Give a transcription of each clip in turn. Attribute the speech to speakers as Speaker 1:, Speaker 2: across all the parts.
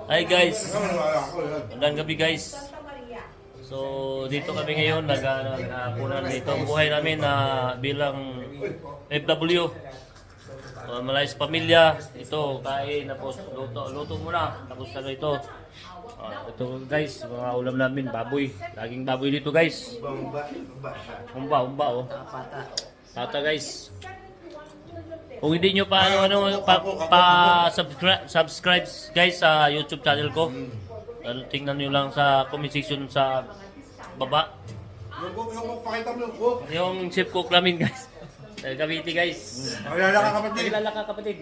Speaker 1: Hi guys, magandang gabi guys. So dito kami ngayon nagkunan dito ang buhay namin na bilang FW. Malayas pamilya, ito kain tapos luto muna tapos ano ito. Ito guys, mga ulam namin baboy. Laging baboy dito guys. Umba oh. Pata guys. Kung hindi nyo subscribe guys sa YouTube channel ko. Tingnan nyo lang sa comment section sa baba. Yung chef cook namin guys. Cavite guys.
Speaker 2: Makilala ka kapatid.
Speaker 1: Makilala ka kapatid.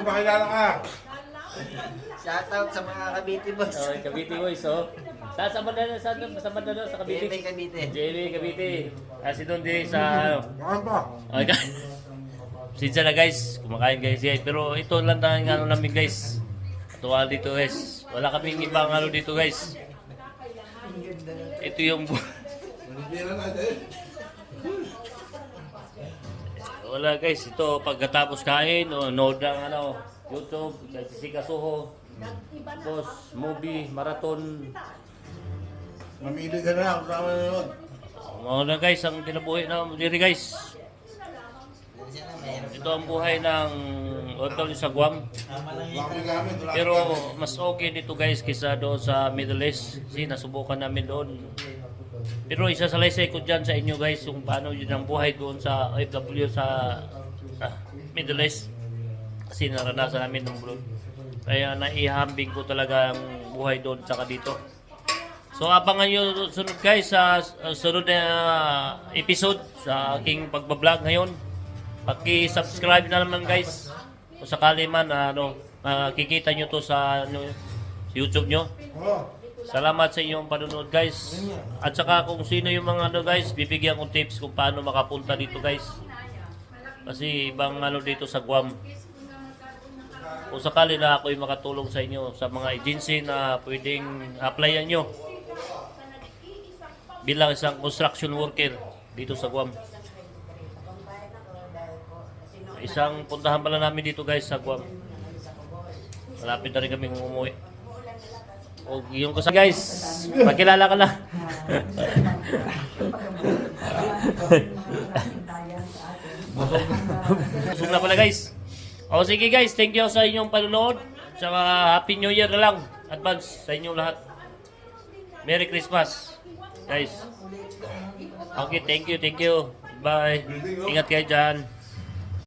Speaker 2: Makilala ka.
Speaker 3: Shoutout sa mga Cavite boys.
Speaker 1: Cavite boys oh. Sa Cavite.
Speaker 3: JB Cavite.
Speaker 1: JB Cavite. Kasi doon din sa
Speaker 2: Bakit pa?
Speaker 1: Okay. Sinsa na guys, kumakain guys. Pero ito lang tayong ano namin guys. Tuwal dito guys. Wala kaming ibang ano dito guys. Ito yung wala guys, ito pagkatapos kain o nood ng ano, YouTube, Jessica Soho, tapos movie, marathon.
Speaker 2: Mamili ka na kung saan mo yun.
Speaker 1: Mga na guys, ang kinabuhi na diri guys. Ito ang buhay ng OFW sa Guam. Pero mas okay dito guys kaysa doon sa Middle East. Kasi nasubukan namin doon. Pero isasalaysay ko dyan sa inyo guys kung paano yun ang buhay doon sa OFW sa Middle East. Kasi naranasan namin ng vlog. Kaya naihambing ko talaga ang buhay doon saka dito. So abangan nyo sunod guys sa sunod na episode sa aking pagbablog ngayon. Paki-subscribe na naman guys. Kung sakali man kikita nyo to sa YouTube nyo. Salamat sa inyong panonood guys. At saka kung sino yung mga guys, bibigyan ko tips kung paano makapunta dito guys. Kasi ibang dito sa Guam. Kung sakali na ako'y makatulong sa inyo sa mga agency na pwedeng applyan nyo bilang isang construction worker dito sa Guam. Isang puntahan pala namin dito guys sa Guam. Malapit na rin kami umuwi. O yung kasama guys, pakilala ka na. Busog na pala guys. O sige guys, thank you sa inyong panonood. Tsaka Happy New Year na lang. Advance sa inyong lahat. Merry Christmas guys. Okay, thank you. Bye. Ingat kayo dyan.